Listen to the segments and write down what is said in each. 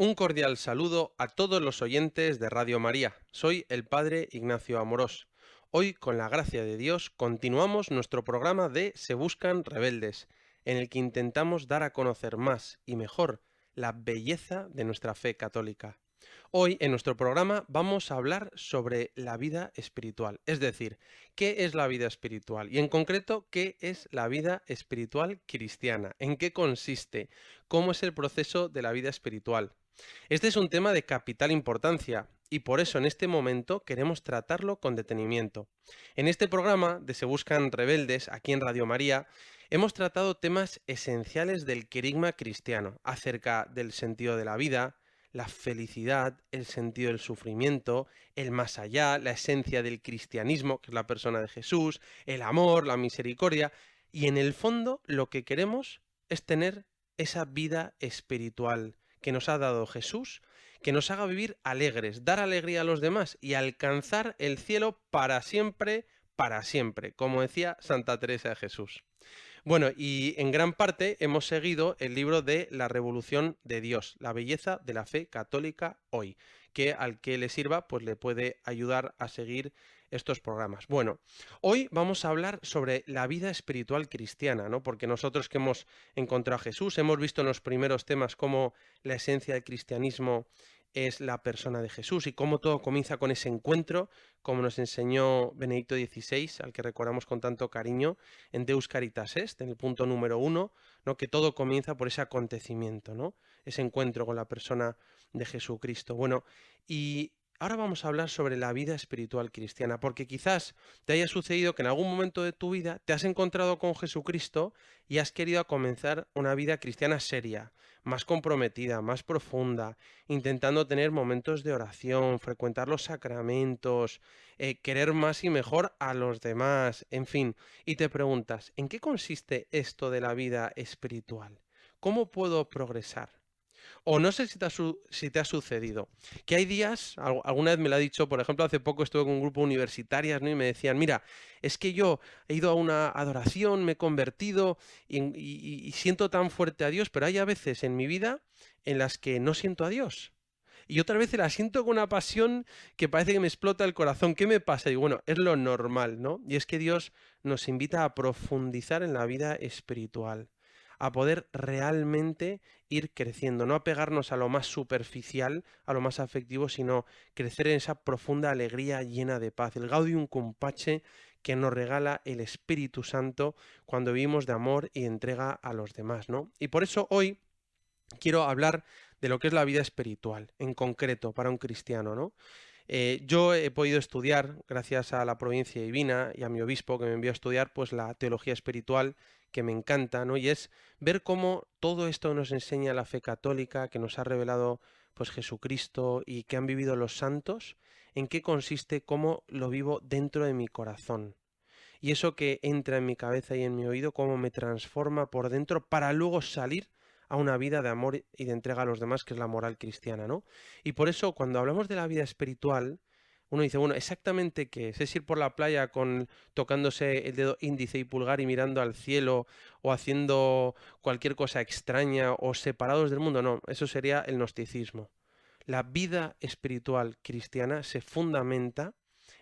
Un cordial saludo a todos los oyentes de Radio María. Soy el Padre Ignacio Amorós. Hoy, con la gracia de Dios, continuamos nuestro programa de Se Buscan Rebeldes, en el que intentamos dar a conocer más y mejor la belleza de nuestra fe católica. Hoy, en nuestro programa, vamos a hablar sobre la vida espiritual, es decir, qué es la vida espiritual y, en concreto, qué es la vida espiritual cristiana, en qué consiste, cómo es el proceso de la vida espiritual. Este es un tema de capital importancia y por eso en este momento queremos tratarlo con detenimiento. En este programa de Se Buscan Rebeldes, aquí en Radio María, hemos tratado temas esenciales del querigma cristiano, acerca del sentido de la vida, la felicidad, el sentido del sufrimiento, el más allá, la esencia del cristianismo, que es la persona de Jesús, el amor, la misericordia, y en el fondo lo que queremos es tener esa vida espiritual que nos ha dado Jesús, que nos haga vivir alegres, dar alegría a los demás y alcanzar el cielo para siempre, como decía Santa Teresa de Jesús. Bueno, y en gran parte hemos seguido el libro de La Revolución de Dios, la belleza de la fe católica hoy, que al que le sirva, pues le puede ayudar a seguir estos programas. Bueno, hoy vamos a hablar sobre la vida espiritual cristiana, ¿no? Porque nosotros que hemos encontrado a Jesús, hemos visto en los primeros temas cómo la esencia del cristianismo es la persona de Jesús y cómo todo comienza con ese encuentro, como nos enseñó Benedicto XVI, al que recordamos con tanto cariño, en Deus Caritas Est, en el punto número 1, ¿no? Que todo comienza por ese acontecimiento, ¿no? Ese encuentro con la persona de Jesucristo. Bueno, y ahora vamos a hablar sobre la vida espiritual cristiana, porque quizás te haya sucedido que en algún momento de tu vida te has encontrado con Jesucristo y has querido comenzar una vida cristiana seria, más comprometida, más profunda, intentando tener momentos de oración, frecuentar los sacramentos, querer más y mejor a los demás, en fin, y te preguntas, ¿en qué consiste esto de la vida espiritual? ¿Cómo puedo progresar? O no sé si te ha sucedido, que hay días, alguna vez me lo ha dicho, por ejemplo, hace poco estuve con un grupo universitarias, ¿no? Y me decían, mira, es que yo he ido a una adoración, me he convertido y siento tan fuerte a Dios, pero hay a veces en mi vida en las que no siento a Dios. Y otras veces la siento con una pasión que parece que me explota el corazón. ¿Qué me pasa? Y bueno, es lo normal, ¿no? Y es que Dios nos invita a profundizar en la vida espiritual, a poder realmente ir creciendo, no a pegarnos a lo más superficial, a lo más afectivo, sino crecer en esa profunda alegría llena de paz, el gaudium cum pace que nos regala el Espíritu Santo cuando vivimos de amor y entrega a los demás, ¿no? Y por eso hoy quiero hablar de lo que es la vida espiritual, en concreto, para un cristiano, ¿no? Yo he podido estudiar, gracias a la providencia divina y a mi obispo que me envió a estudiar, pues la teología espiritual, que me encanta, ¿no? Y es ver cómo todo esto nos enseña la fe católica, que nos ha revelado pues Jesucristo y que han vivido los santos, en qué consiste, cómo lo vivo dentro de mi corazón. Y eso que entra en mi cabeza y en mi oído, cómo me transforma por dentro para luego salir a una vida de amor y de entrega a los demás, que es la moral cristiana, ¿no? Y por eso, cuando hablamos de la vida espiritual, uno dice, bueno, ¿exactamente qué es? ¿Es ir por la playa tocándose el dedo índice y pulgar y mirando al cielo o haciendo cualquier cosa extraña o separados del mundo? No, eso sería el gnosticismo. La vida espiritual cristiana se fundamenta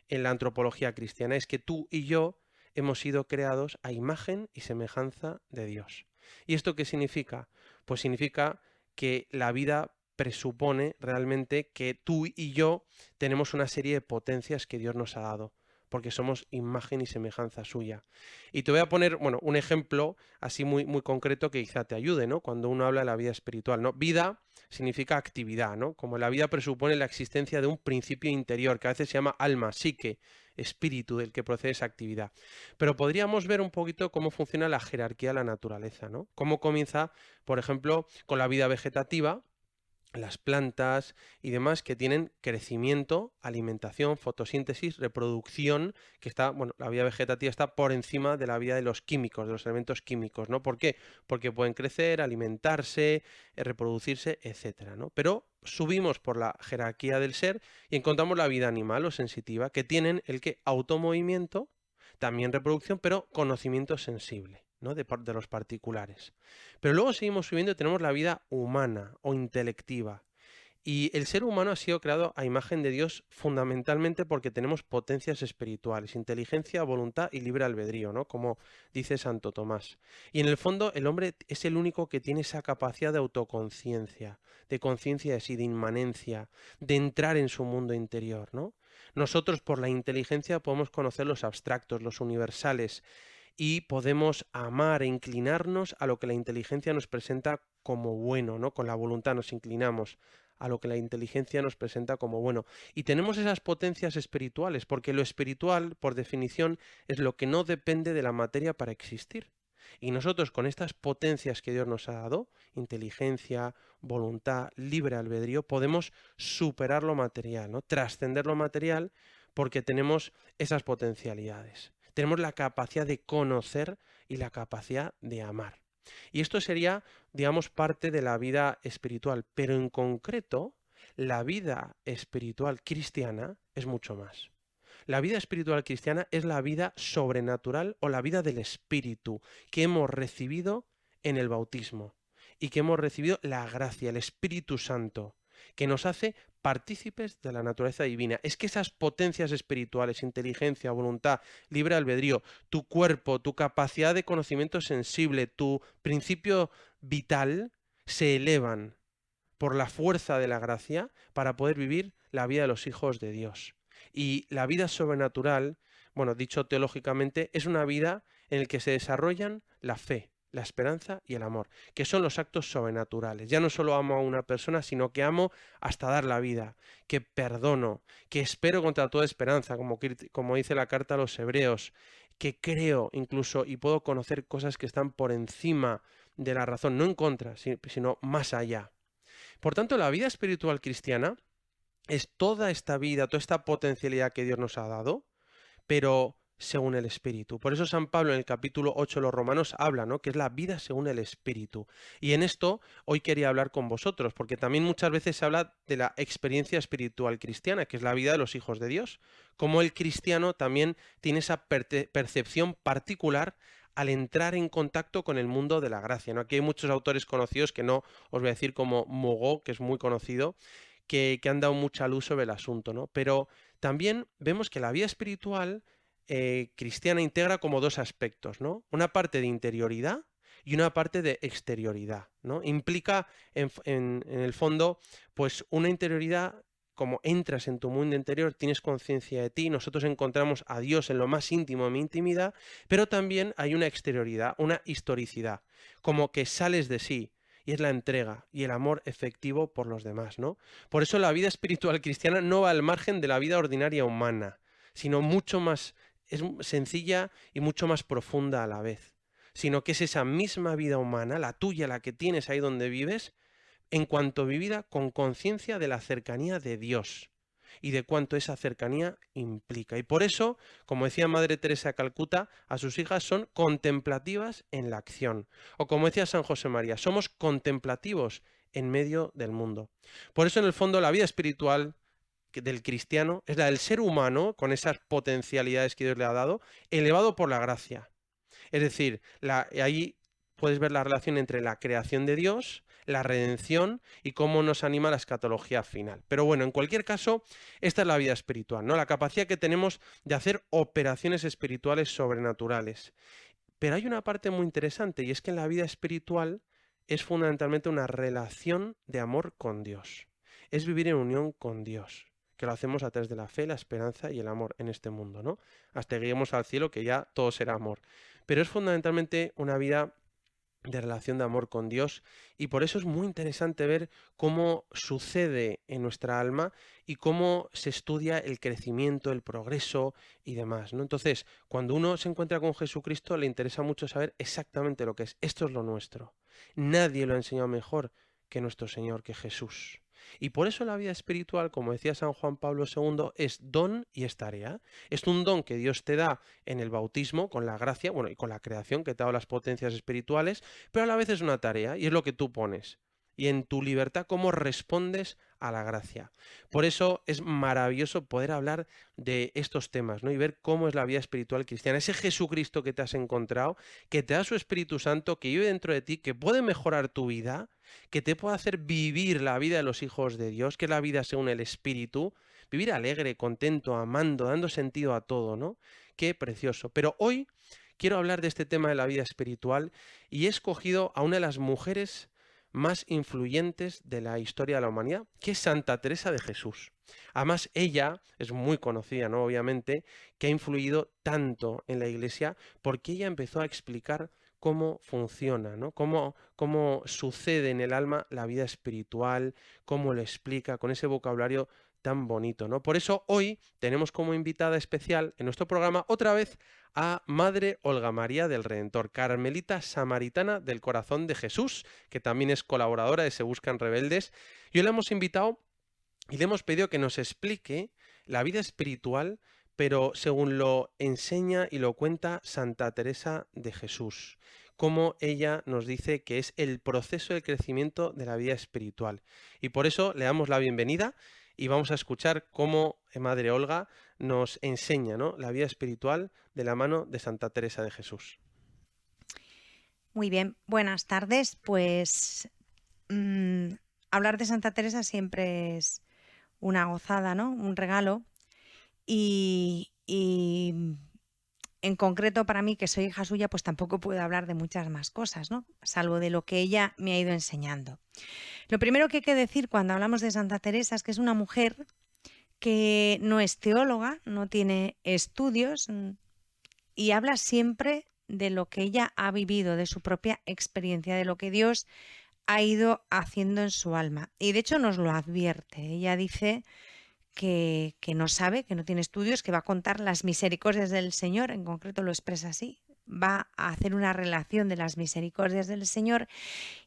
en la antropología cristiana. Es que tú y yo hemos sido creados a imagen y semejanza de Dios. ¿Y esto qué significa? Pues significa que la vida presupone realmente que tú y yo tenemos una serie de potencias que Dios nos ha dado, porque somos imagen y semejanza suya. Y te voy a poner, bueno, un ejemplo así muy concreto que quizá te ayude, ¿no? Cuando uno habla de la vida espiritual, ¿no? Vida significa actividad, ¿no? Como la vida presupone la existencia de un principio interior, que a veces se llama alma, psique, espíritu del que procede esa actividad. Pero podríamos ver un poquito cómo funciona la jerarquía de la naturaleza, ¿no? Cómo comienza, por ejemplo, con la vida vegetativa, las plantas y demás que tienen crecimiento, alimentación, fotosíntesis, reproducción, que está, bueno, la vida vegetativa está por encima de la vida de los químicos, de los elementos químicos, ¿no? ¿Por qué? Porque pueden crecer, alimentarse, reproducirse, etcétera, ¿no? Pero subimos por la jerarquía del ser y encontramos la vida animal o sensitiva, que tienen el que automovimiento, también reproducción, pero conocimiento sensible, ¿no? De los particulares. Pero luego seguimos subiendo y tenemos la vida humana o intelectiva, Y el ser humano ha sido creado a imagen de Dios fundamentalmente porque tenemos potencias espirituales, inteligencia, voluntad y libre albedrío, ¿no? Como dice Santo Tomás. Y en el fondo el hombre es el único que tiene esa capacidad de autoconciencia, de conciencia de sí, de inmanencia, de entrar en su mundo interior, ¿no? Nosotros por la inteligencia podemos conocer los abstractos, los universales, y podemos amar e inclinarnos a lo que la inteligencia nos presenta como bueno, ¿no? Con la voluntad nos inclinamos a lo que la inteligencia nos presenta como bueno. Y tenemos esas potencias espirituales, porque lo espiritual, por definición, es lo que no depende de la materia para existir. Y nosotros con estas potencias que Dios nos ha dado, inteligencia, voluntad, libre albedrío, podemos superar lo material, ¿no? Trascender lo material porque tenemos esas potencialidades. Tenemos la capacidad de conocer y la capacidad de amar. Y esto sería, digamos, parte de la vida espiritual, pero en concreto, la vida espiritual cristiana es mucho más. La vida espiritual cristiana es la vida sobrenatural o la vida del Espíritu que hemos recibido en el bautismo y que hemos recibido la gracia, el Espíritu Santo, que nos hace partícipes de la naturaleza divina. Es que esas potencias espirituales, inteligencia, voluntad, libre albedrío, tu cuerpo, tu capacidad de conocimiento sensible, tu principio vital, se elevan por la fuerza de la gracia para poder vivir la vida de los hijos de Dios. Y la vida sobrenatural, bueno, dicho teológicamente, es una vida en la que se desarrollan la fe, la esperanza y el amor, que son los actos sobrenaturales. Ya no solo amo a una persona, sino que amo hasta dar la vida, que perdono, que espero contra toda esperanza, como dice la carta a los hebreos, que creo incluso y puedo conocer cosas que están por encima de la razón, no en contra, sino más allá. Por tanto, la vida espiritual cristiana es toda esta vida, toda esta potencialidad que Dios nos ha dado, pero según el Espíritu. Por eso San Pablo en el capítulo 8 de los Romanos habla, ¿no? Que es la vida según el Espíritu. Y en esto hoy quería hablar con vosotros, porque también muchas veces se habla de la experiencia espiritual cristiana, que es la vida de los hijos de Dios. Como el cristiano también tiene esa percepción particular al entrar en contacto con el mundo de la gracia, ¿no? Aquí hay muchos autores conocidos que no os voy a decir, como Mogó, que es muy conocido, que han dado mucha luz sobre el asunto, ¿no? Pero también vemos que la vida espiritual cristiana integra como dos aspectos, ¿no? Una parte de interioridad y una parte de exterioridad, ¿no? Implica en el fondo pues una interioridad, como entras en tu mundo interior, tienes conciencia de ti, nosotros encontramos a Dios en lo más íntimo de mi intimidad, pero también hay una exterioridad, una historicidad, como que sales de sí, y es la entrega y el amor efectivo por los demás, ¿no? Por eso la vida espiritual cristiana no va al margen de la vida ordinaria humana, sino mucho más, es sencilla y mucho más profunda a la vez, sino que es esa misma vida humana, la tuya, la que tienes ahí donde vives, en cuanto vivida con conciencia de la cercanía de Dios y de cuánto esa cercanía implica. Y por eso, como decía Madre Teresa de Calcuta, a sus hijas son contemplativas en la acción. O como decía San José María, somos contemplativos en medio del mundo. Por eso, en el fondo, la vida espiritual del cristiano es la del ser humano, con esas potencialidades que Dios le ha dado, elevado por la gracia. Es decir, ahí puedes ver la relación entre la creación de Dios, la redención y cómo nos anima la escatología final. Pero bueno, en cualquier caso, esta es la vida espiritual, ¿no? La capacidad que tenemos de hacer operaciones espirituales sobrenaturales. Pero hay una parte muy interesante, y es que en la vida espiritual es fundamentalmente una relación de amor con Dios. Es vivir en unión con Dios, que lo hacemos a través de la fe, la esperanza y el amor en este mundo, ¿no? Hasta que lleguemos al cielo, que ya todo será amor. Pero es fundamentalmente una vida de relación de amor con Dios, y por eso es muy interesante ver cómo sucede en nuestra alma y cómo se estudia el crecimiento, el progreso y demás, ¿no? Entonces, cuando uno se encuentra con Jesucristo, le interesa mucho saber exactamente lo que es. Esto es lo nuestro. Nadie lo ha enseñado mejor que nuestro Señor, que Jesús. Y por eso la vida espiritual, como decía San Juan Pablo II, es don y es tarea. Es un don que Dios te da en el bautismo, con la gracia, bueno, y con la creación, que te da las potencias espirituales, pero a la vez es una tarea y es lo que tú pones y en tu libertad cómo respondes a la gracia. Por eso es maravilloso poder hablar de estos temas, ¿no? Y ver cómo es la vida espiritual cristiana, ese Jesucristo que te has encontrado, que te da su Espíritu Santo, que vive dentro de ti, que puede mejorar tu vida, que te puede hacer vivir la vida de los hijos de Dios, que es la vida según el Espíritu, vivir alegre, contento, amando, dando sentido a todo, ¿no? Qué precioso. Pero hoy quiero hablar de este tema de la vida espiritual y he escogido a una de las mujeres más influyentes de la historia de la humanidad, que es Santa Teresa de Jesús. Además, ella es muy conocida, ¿no? Obviamente, que ha influido tanto en la Iglesia porque ella empezó a explicar cómo funciona, ¿no? Cómo sucede en el alma la vida espiritual, cómo lo explica con ese vocabulario tan bonito, ¿no? Por eso hoy tenemos como invitada especial en nuestro programa otra vez a Madre Olga María del Redentor, carmelita samaritana del Corazón de Jesús, que también es colaboradora de Se Buscan Rebeldes. Y hoy la hemos invitado y le hemos pedido que nos explique la vida espiritual, pero según lo enseña y lo cuenta Santa Teresa de Jesús, cómo ella nos dice que es el proceso de crecimiento de la vida espiritual. Y por eso le damos la bienvenida y vamos a escuchar cómo Madre Olga nos enseña, ¿no?, la vida espiritual de la mano de Santa Teresa de Jesús. Muy bien, buenas tardes. Pues hablar de Santa Teresa siempre es una gozada, ¿no? Un regalo. Y en concreto para mí, que soy hija suya, pues tampoco puedo hablar de muchas más cosas, ¿no? Salvo de lo que ella me ha ido enseñando. Lo primero que hay que decir cuando hablamos de Santa Teresa es que es una mujer que no es teóloga, no tiene estudios y habla siempre de lo que ella ha vivido, de su propia experiencia, de lo que Dios ha ido haciendo en su alma. Y de hecho nos lo advierte. Ella dice que no sabe, que no tiene estudios, que va a contar las misericordias del Señor, en concreto lo expresa así. Va a hacer una relación de las misericordias del Señor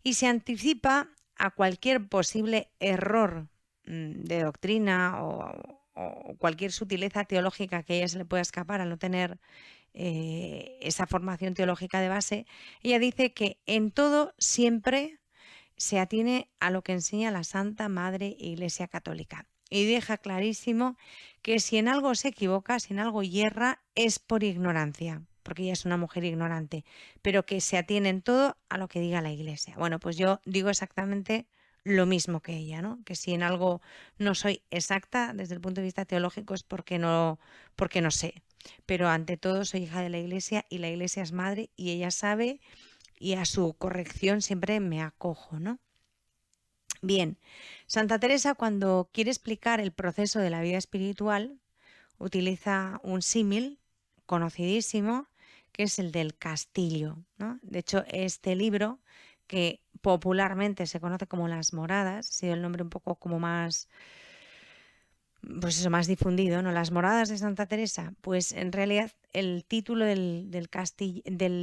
y se anticipa a cualquier posible error de doctrina o cualquier sutileza teológica que a ella se le pueda escapar al no tener esa formación teológica de base. Ella dice que en todo siempre se atiene a lo que enseña la Santa Madre Iglesia Católica y deja clarísimo que si en algo se equivoca, si en algo yerra, es por ignorancia, porque ella es una mujer ignorante, pero que se atiene en todo a lo que diga la Iglesia. Bueno, pues yo digo exactamente lo mismo que ella, ¿no? Que si en algo no soy exacta desde el punto de vista teológico es porque no sé. Pero ante todo soy hija de la Iglesia y la Iglesia es madre y ella sabe y a su corrección siempre me acojo, ¿no? Bien, Santa Teresa cuando quiere explicar el proceso de la vida espiritual utiliza un símil conocidísimo que es el del castillo, ¿no? De hecho, este libro, que popularmente se conoce como Las Moradas, ha sido el nombre un poco como más, pues eso, más difundido, ¿no? Las Moradas de Santa Teresa, pues en realidad el título del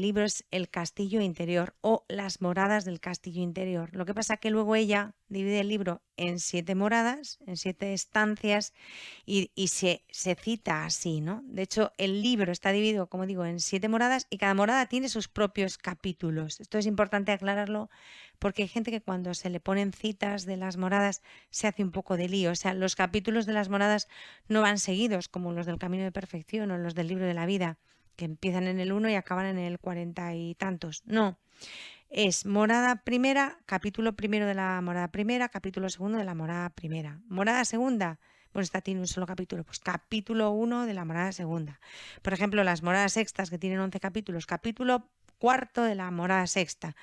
libro es El Castillo Interior o Las Moradas del Castillo Interior. Lo que pasa es que luego ella divide el libro en 7 moradas, en 7 estancias y se cita así, ¿no? De hecho, el libro está dividido, como digo, en 7 moradas y cada morada tiene sus propios capítulos. Esto es importante aclararlo porque hay gente que cuando se le ponen citas de las moradas se hace un poco de lío. O sea, los capítulos de las moradas no van seguidos como los del Camino de Perfección o los del Libro de la Vida, que empiezan en el 1 y acaban en el 40 y tantos. No, es morada primera, capítulo primero de la morada primera, capítulo segundo de la morada primera. Morada segunda, pues esta tiene un solo capítulo, pues capítulo 1 de la morada segunda. Por ejemplo, las moradas sextas, que tienen 11 capítulos, capítulo cuarto de la morada sexta.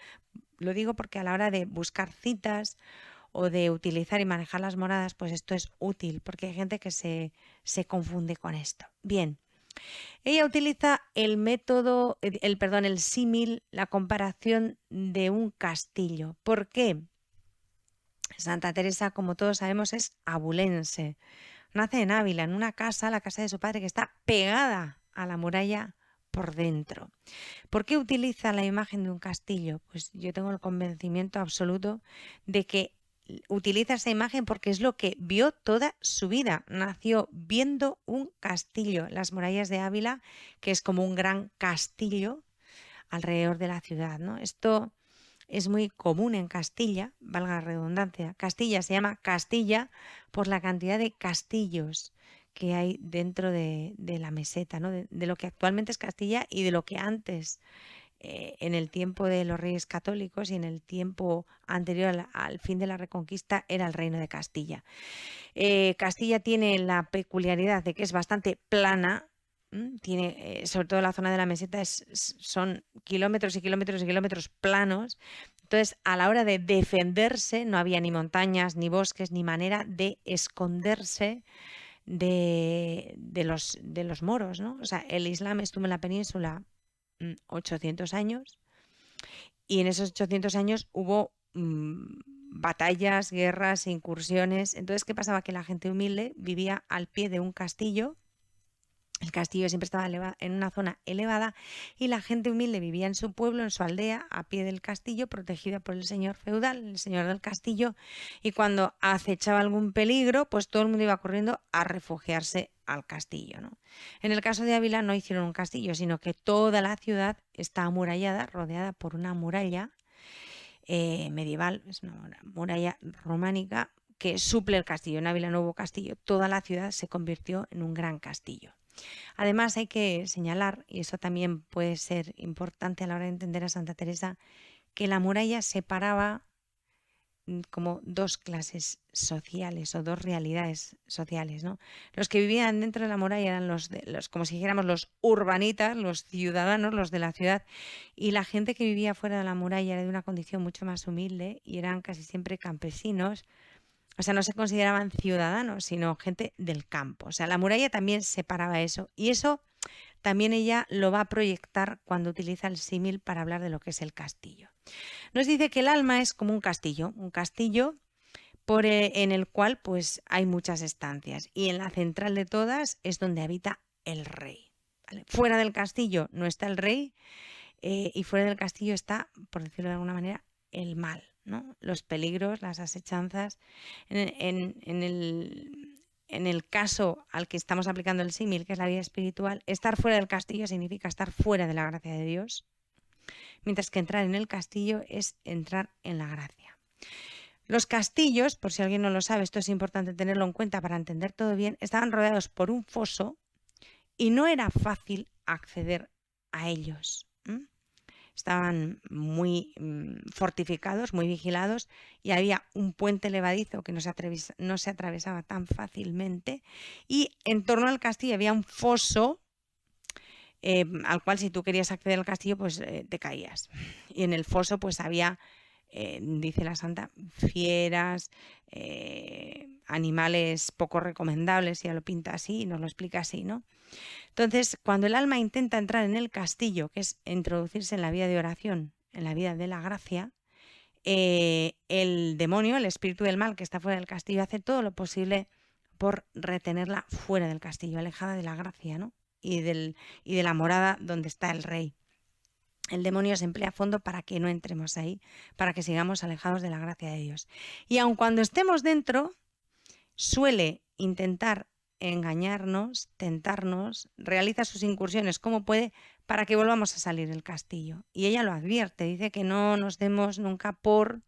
Lo digo porque a la hora de buscar citas o de utilizar y manejar las moradas, pues esto es útil, porque hay gente que se confunde con esto. Bien, ella utiliza el método, el símil, la comparación de un castillo. ¿Por qué? Santa Teresa, como todos sabemos, es abulense. Nace en Ávila, en una casa, la casa de su padre, que está pegada a la muralla por dentro. ¿Por qué utiliza la imagen de un castillo? Pues yo tengo el convencimiento absoluto de que utiliza esa imagen porque es lo que vio toda su vida. Nació viendo un castillo, las murallas de Ávila, que es como un gran castillo alrededor de la ciudad, ¿no? Esto es muy común en Castilla, valga la redundancia. Castilla se llama Castilla por la cantidad de castillos que hay dentro de la meseta, ¿no? De lo que actualmente es Castilla y de lo que antes, en el tiempo de los reyes católicos y en el tiempo anterior al fin de la Reconquista, era el reino de Castilla. Castilla tiene la peculiaridad de que es bastante plana. Tiene, sobre todo la zona de la meseta, son kilómetros y kilómetros y kilómetros planos. Entonces, a la hora de defenderse, no había ni montañas, ni bosques, ni manera de esconderse de los moros, ¿no? O sea, el Islam estuvo en la península 800 años y en esos 800 años hubo batallas, guerras, incursiones. Entonces, ¿qué pasaba? Que la gente humilde vivía al pie de un castillo. El castillo siempre estaba en una zona elevada y la gente humilde vivía en su pueblo, en su aldea, a pie del castillo, protegida por el señor feudal, el señor del castillo, y cuando acechaba algún peligro, pues todo el mundo iba corriendo a refugiarse al castillo, ¿no? En el caso de Ávila no hicieron un castillo, sino que toda la ciudad está amurallada, rodeada por una muralla medieval, es una muralla románica que suple el castillo. En Ávila no hubo castillo, toda la ciudad se convirtió en un gran castillo. Además hay que señalar, y eso también puede ser importante a la hora de entender a Santa Teresa, que la muralla separaba como dos clases sociales o dos realidades sociales, ¿no? Los que vivían dentro de la muralla eran los como si dijéramos los urbanitas, los ciudadanos, los de la ciudad, y la gente que vivía fuera de la muralla era de una condición mucho más humilde y eran casi siempre campesinos. O sea, no se consideraban ciudadanos, sino gente del campo. O sea, la muralla también separaba eso. Y eso también ella lo va a proyectar cuando utiliza el símil para hablar de lo que es el castillo. Nos dice que el alma es como un castillo en el cual pues hay muchas estancias. Y en la central de todas es donde habita el rey. ¿Vale? Fuera del castillo no está el rey y fuera del castillo está, por decirlo de alguna manera, el mal, ¿no? Los peligros, las asechanzas. En el caso al que estamos aplicando el símil, que es la vida espiritual, estar fuera del castillo significa estar fuera de la gracia de Dios, mientras que entrar en el castillo es entrar en la gracia. Los castillos, por si alguien no lo sabe, esto es importante tenerlo en cuenta para entender todo bien, estaban rodeados por un foso y no era fácil acceder a ellos. Estaban muy fortificados, muy vigilados y había un puente levadizo que no se atravesaba tan fácilmente y en torno al castillo había un foso al cual si tú querías acceder al castillo pues te caías. Y en el foso pues había, dice la santa, fieras, animales poco recomendables, ya lo pinta así y nos lo explica así, ¿no? Entonces, cuando el alma intenta entrar en el castillo, que es introducirse en la vida de oración, en la vida de la gracia, el demonio, el espíritu del mal que está fuera del castillo, hace todo lo posible por retenerla fuera del castillo, alejada de la gracia, ¿no? Y de la morada donde está el rey. El demonio se emplea a fondo para que no entremos ahí, para que sigamos alejados de la gracia de Dios. Y aun cuando estemos dentro, suele intentar engañarnos, tentarnos, realiza sus incursiones como puede para que volvamos a salir del castillo. Y ella lo advierte, dice que no nos demos nunca por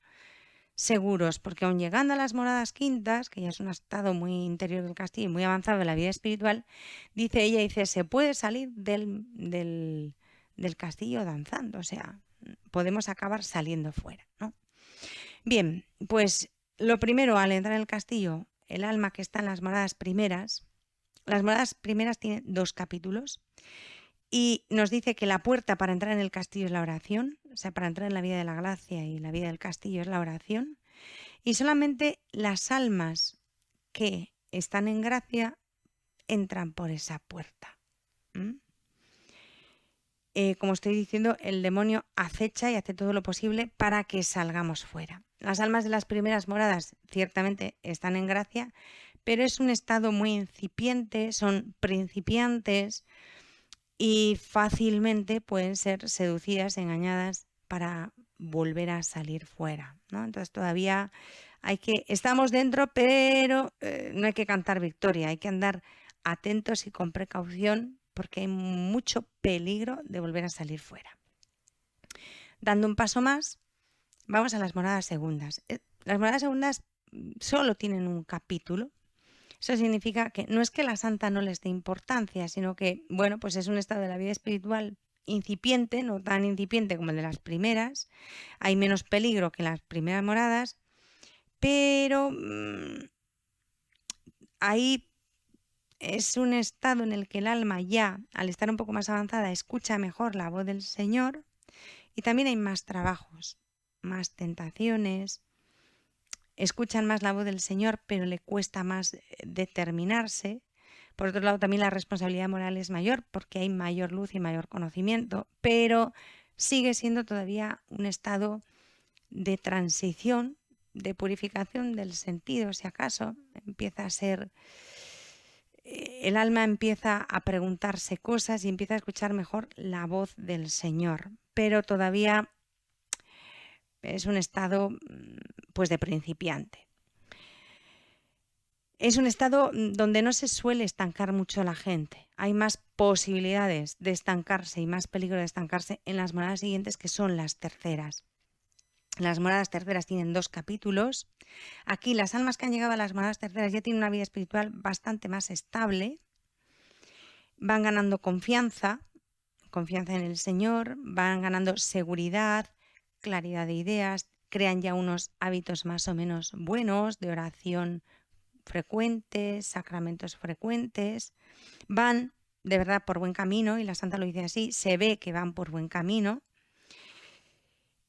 seguros, porque aun llegando a las moradas quintas, que ya es un estado muy interior del castillo y muy avanzado de la vida espiritual, dice, se puede salir del castillo danzando, o sea, podemos acabar saliendo fuera, ¿no? Bien, pues lo primero al entrar en el castillo, el alma que está en las moradas primeras tienen 2 capítulos y nos dice que la puerta para entrar en el castillo es la oración, o sea, para entrar en la vida de la gracia y la vida del castillo es la oración, y solamente las almas que están en gracia entran por esa puerta. Como estoy diciendo, el demonio acecha y hace todo lo posible para que salgamos fuera. Las almas de las primeras moradas ciertamente están en gracia, pero es un estado muy incipiente, son principiantes y fácilmente pueden ser seducidas, engañadas para volver a salir fuera, ¿no? Entonces todavía estamos dentro, pero no hay que cantar victoria, hay que andar atentos y con precaución porque hay mucho peligro de volver a salir fuera. Dando un paso más, Vamos a las moradas segundas. Las moradas segundas solo tienen un capítulo. Eso significa que no es que la santa no les dé importancia, sino que, bueno, pues es un estado de la vida espiritual incipiente, no tan incipiente como el de las primeras. Hay menos peligro que en las primeras moradas, pero ahí es un estado en el que el alma ya, al estar un poco más avanzada, escucha mejor la voz del Señor, y también hay más trabajos, más tentaciones, escuchan más la voz del Señor, pero le cuesta más determinarse. Por otro lado, también la responsabilidad moral es mayor porque hay mayor luz y mayor conocimiento, pero sigue siendo todavía un estado de transición, de purificación del sentido, si acaso. Empieza a ser, el alma empieza a preguntarse cosas y empieza a escuchar mejor la voz del Señor, pero todavía es un estado pues de principiante. Es un estado donde no se suele estancar mucho la gente. Hay más posibilidades de estancarse y más peligro de estancarse en las moradas siguientes, que son las terceras. Las moradas terceras tienen 2 capítulos. Aquí las almas que han llegado a las moradas terceras ya tienen una vida espiritual bastante más estable. Van ganando confianza en el Señor, van ganando seguridad, claridad de ideas, crean ya unos hábitos más o menos buenos de oración frecuentes, sacramentos frecuentes, van de verdad por buen camino, y la santa lo dice así, se ve que van por buen camino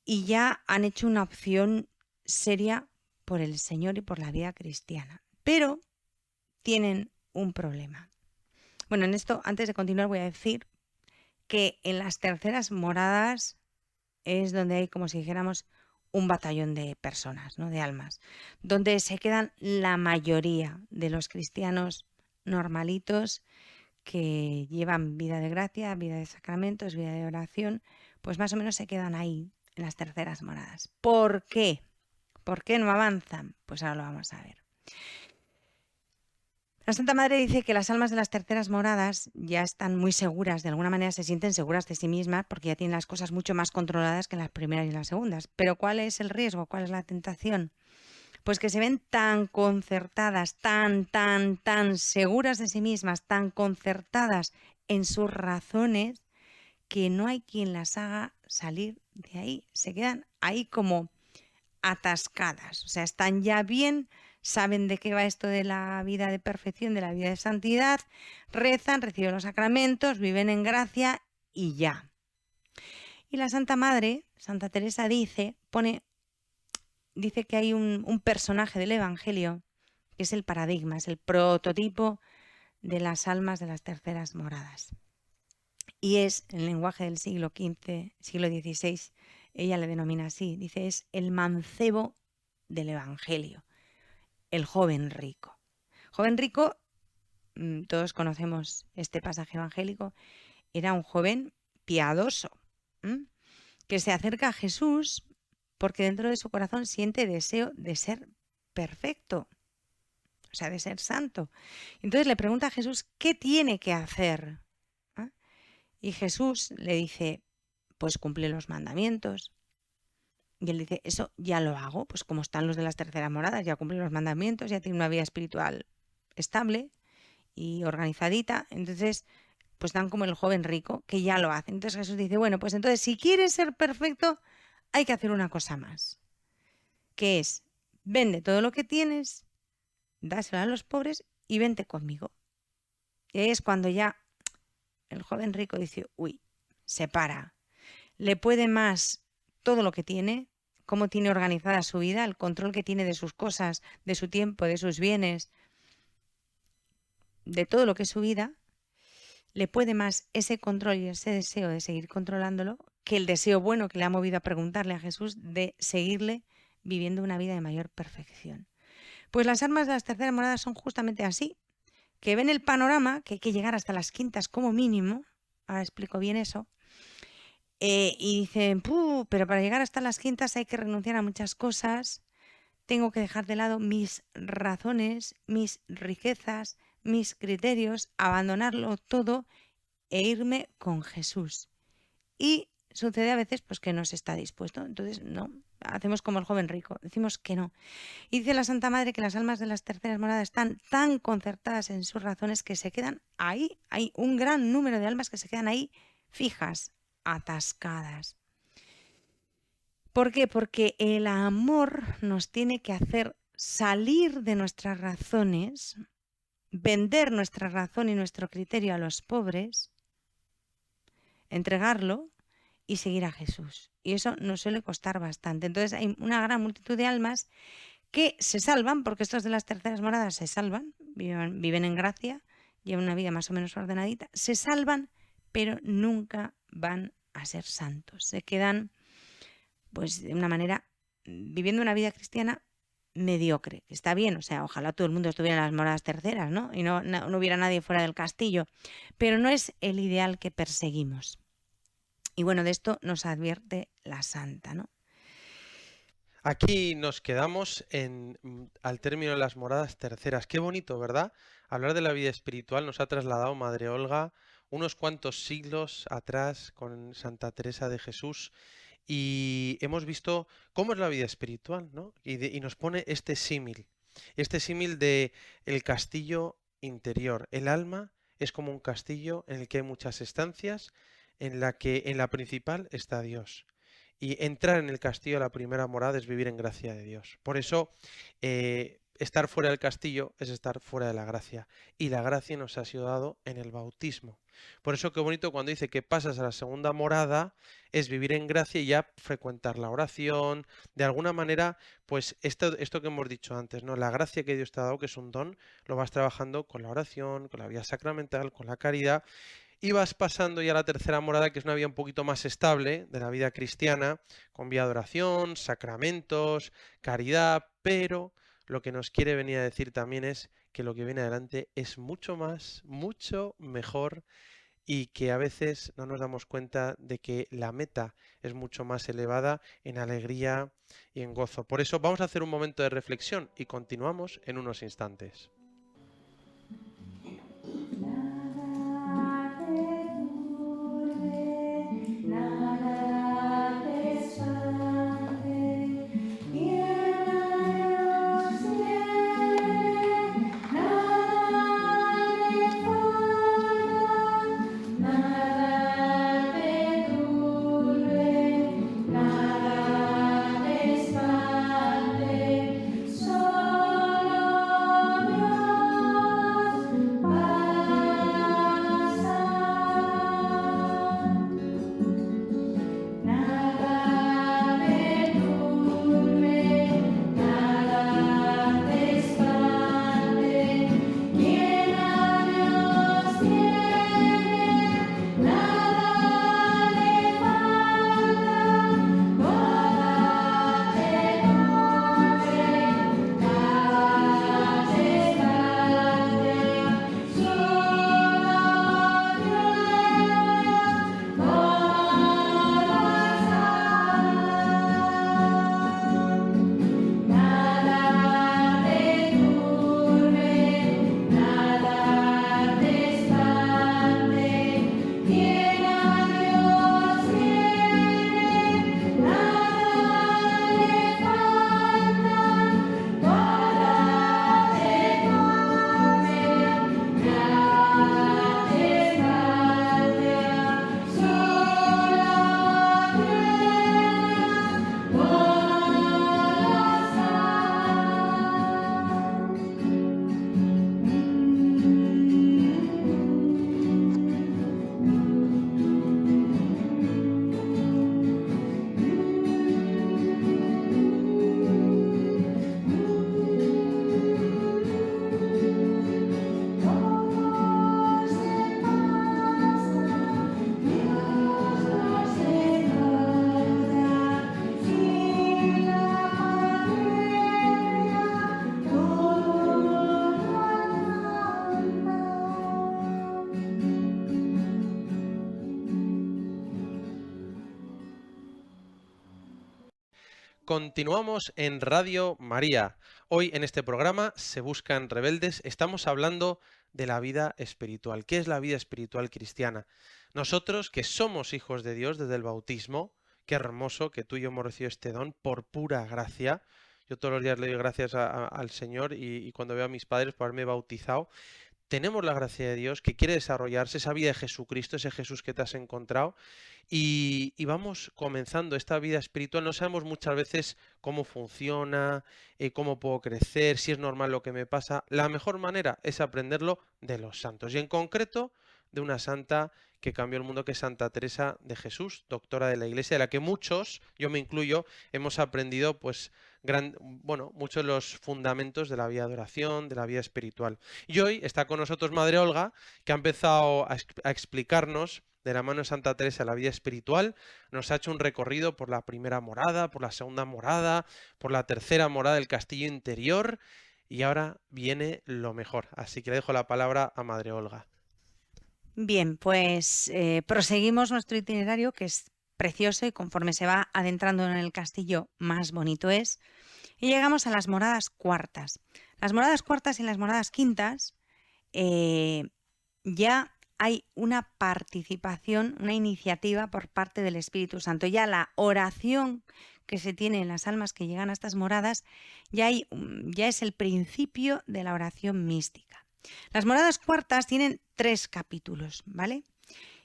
y ya han hecho una opción seria por el Señor y por la vida cristiana. Pero tienen un problema. Bueno, en esto, antes de continuar, voy a decir que en las terceras moradas es donde hay, como si dijéramos, un batallón de personas, ¿no? De almas, donde se quedan la mayoría de los cristianos normalitos que llevan vida de gracia, vida de sacramentos, vida de oración, pues más o menos se quedan ahí, en las terceras moradas. ¿Por qué? ¿Por qué no avanzan? Pues ahora lo vamos a ver. La Santa Madre dice que las almas de las terceras moradas ya están muy seguras, de alguna manera se sienten seguras de sí mismas porque ya tienen las cosas mucho más controladas que en las primeras y las segundas. Pero ¿cuál es el riesgo? ¿Cuál es la tentación? Pues que se ven tan concertadas, tan seguras de sí mismas, tan concertadas en sus razones, que no hay quien las haga salir de ahí. Se quedan ahí como atascadas. O sea, están ya bien, saben de qué va esto de la vida de perfección, de la vida de santidad, rezan, reciben los sacramentos, viven en gracia y ya. Y la Santa Madre, Santa Teresa, dice que hay un personaje del Evangelio que es el paradigma, es el prototipo de las almas de las terceras moradas. Y es, en el lenguaje del siglo XV, siglo XVI, ella le denomina así, dice, es el mancebo del Evangelio, el joven rico. Joven rico, todos conocemos este pasaje evangélico, era un joven piadoso, que se acerca a Jesús porque dentro de su corazón siente deseo de ser perfecto, o sea, de ser santo. Entonces le pregunta a Jesús qué tiene que hacer. Y Jesús le dice, pues cumple los mandamientos. Y él dice, eso ya lo hago, pues como están los de las terceras moradas, ya cumple los mandamientos, ya tiene una vida espiritual estable y organizadita. Entonces, pues dan como el joven rico, que ya lo hace. Entonces Jesús dice, bueno, pues entonces si quieres ser perfecto, hay que hacer una cosa más, que es, vende todo lo que tienes, dáselo a los pobres y vente conmigo. Y ahí es cuando ya el joven rico dice, uy, se para. Le puede más todo lo que tiene, cómo tiene organizada su vida, el control que tiene de sus cosas, de su tiempo, de sus bienes, de todo lo que es su vida. Le puede más ese control y ese deseo de seguir controlándolo que el deseo bueno que le ha movido a preguntarle a Jesús de seguirle viviendo una vida de mayor perfección. Pues las almas de las terceras moradas son justamente así, que ven el panorama, que hay que llegar hasta las quintas como mínimo, ahora explico bien eso, y dicen, pero para llegar hasta las quintas hay que renunciar a muchas cosas, tengo que dejar de lado mis razones, mis riquezas, mis criterios, abandonarlo todo e irme con Jesús. Y sucede a veces pues que no se está dispuesto, entonces no, hacemos como el joven rico, decimos que no. Y dice la Santa Madre que las almas de las terceras moradas están tan concertadas en sus razones que se quedan ahí. Hay un gran número de almas que se quedan ahí fijas, atascadas. ¿Por qué? Porque el amor nos tiene que hacer salir de nuestras razones, vender nuestra razón y nuestro criterio a los pobres, entregarlo y seguir a Jesús. Y eso nos suele costar bastante. Entonces hay una gran multitud de almas que se salvan, porque estos de las terceras moradas se salvan, viven en gracia, llevan una vida más o menos ordenadita, se salvan, pero nunca van a ser santos. Se quedan, pues, de una manera, viviendo una vida cristiana mediocre. Está bien, o sea, ojalá todo el mundo estuviera en las moradas terceras, ¿no? Y no hubiera nadie fuera del castillo, pero no es el ideal que perseguimos. Y bueno, de esto nos advierte la santa, ¿no? Aquí nos quedamos al término de las moradas terceras. Qué bonito, ¿verdad? Hablar de la vida espiritual nos ha trasladado Madre Olga unos cuantos siglos atrás con Santa Teresa de Jesús y hemos visto cómo es la vida espiritual, ¿no? Y nos pone este símil de el castillo interior. El alma es como un castillo en el que hay muchas estancias, en la que en la principal está Dios. Y entrar en el castillo, la primera morada, es vivir en gracia de Dios. Por eso, estar fuera del castillo es estar fuera de la gracia. Y la gracia nos ha sido dado en el bautismo. Por eso, qué bonito cuando dice que pasas a la segunda morada, es vivir en gracia y ya frecuentar la oración. De alguna manera, pues esto que hemos dicho antes, ¿no? La gracia que Dios te ha dado, que es un don, lo vas trabajando con la oración, con la vida sacramental, con la caridad. Y vas pasando ya a la tercera morada, que es una vida un poquito más estable de la vida cristiana, con vida de oración, sacramentos, caridad, pero lo que nos quiere venir a decir también es que lo que viene adelante es mucho más, mucho mejor y que a veces no nos damos cuenta de que la meta es mucho más elevada en alegría y en gozo. Por eso vamos a hacer un momento de reflexión y continuamos en unos instantes. Continuamos en Radio María. Hoy en este programa Se Buscan Rebeldes estamos hablando de la vida espiritual. ¿Qué es la vida espiritual cristiana? Nosotros que somos hijos de Dios desde el bautismo, qué hermoso que tú y yo hemos recibido este don por pura gracia. Yo todos los días le doy gracias al Señor y cuando veo a mis padres por haberme bautizado, tenemos la gracia de Dios que quiere desarrollarse, esa vida de Jesucristo, ese Jesús que te has encontrado, y vamos comenzando esta vida espiritual. No sabemos muchas veces cómo funciona, cómo puedo crecer, si es normal lo que me pasa. La mejor manera es aprenderlo de los santos, y en concreto de una santa que cambió el mundo, que es Santa Teresa de Jesús, doctora de la Iglesia, de la que muchos, yo me incluyo, hemos aprendido pues muchos de los fundamentos de la vida de oración, de la vida espiritual. Y hoy está con nosotros Madre Olga, que ha empezado a explicarnos de la mano de Santa Teresa la vida espiritual. Nos ha hecho un recorrido por la primera morada, por la segunda morada, por la tercera morada del castillo interior, y ahora viene lo mejor. Así que le dejo la palabra a Madre Olga. Bien, pues proseguimos nuestro itinerario, que es precioso, y conforme se va adentrando en el castillo, más bonito es. Y llegamos a las moradas cuartas. Las moradas cuartas y las moradas quintas ya hay una participación, una iniciativa por parte del Espíritu Santo. Ya la oración que se tiene en las almas que llegan a estas moradas ya es el principio de la oración mística. Las moradas cuartas tienen 3 capítulos, ¿vale?